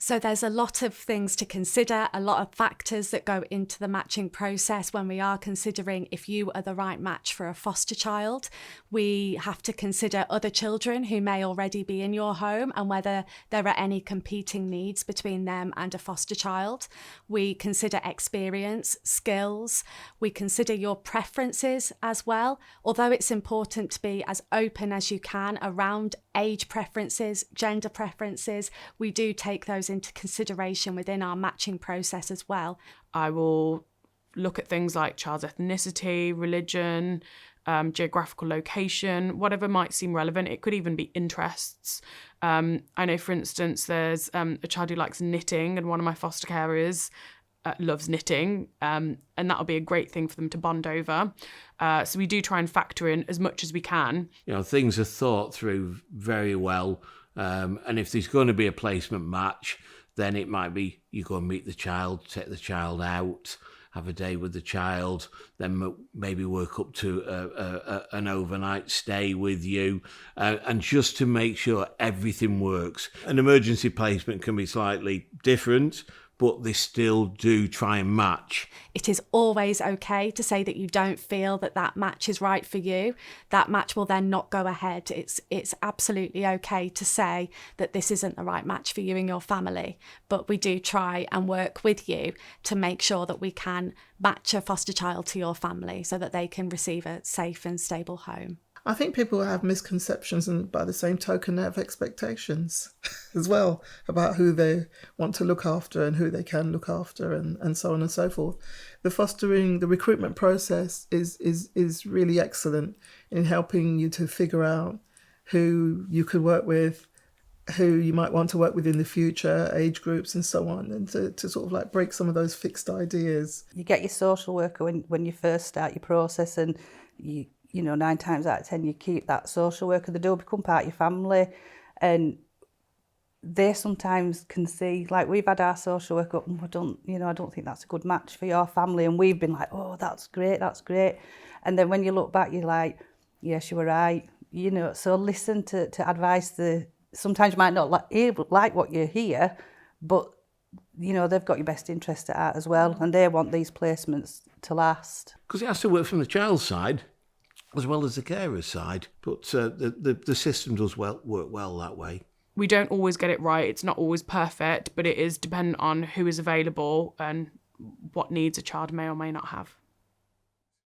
So there's a lot of things to consider, a lot of factors that go into the matching process when we are considering if you are the right match for a foster child. We have to consider other children who may already be in your home and whether there are any competing needs between them and a foster child. We consider experience, skills. We consider your preferences as well. Although it's important to be as open as you can around age preferences, gender preferences, we do take those into consideration within our matching process as well. I will look at things like child's ethnicity, religion, geographical location, whatever might seem relevant. It could even be interests. I know, for instance, there's a child who likes knitting, and one of my foster carers loves knitting, and that'll be a great thing for them to bond over. So we do try and factor in as much as we can. You know, things are thought through very well, and if there's going to be a placement match, then it might be you go and meet the child, take the child out, have a day with the child, then maybe work up to an overnight stay with you, and just to make sure everything works. An emergency placement can be slightly different, but they still do try and match. It is always okay to say that you don't feel that that match is right for you. That match will then not go ahead. It's absolutely okay to say that this isn't the right match for you and your family, but we do try and work with you to make sure that we can match a foster child to your family so that they can receive a safe and stable home. I think people have misconceptions and by the same token they have expectations as well about who they want to look after and who they can look after and so on and so forth. The recruitment process is really excellent in helping you to figure out who you could work with, who you might want to work with in the future, age groups and so on, and to sort of like break some of those fixed ideas. You get your social worker when you first start your process, and you know, 9 times out of 10, you keep that social worker. They do become part of your family, and they sometimes can see, like we've had our social worker up, and I don't think that's a good match for your family, and we've been like, oh, that's great, and then when you look back, you're like, yes, you were right, you know. So listen to advice. Sometimes you might not like what you hear, but you know they've got your best interest at heart as well, and they want these placements to last. Because it has to work from the child's side as well as the carer's side, but the system does work well that way. We don't always get it right. It's not always perfect, but it is dependent on who is available and what needs a child may or may not have.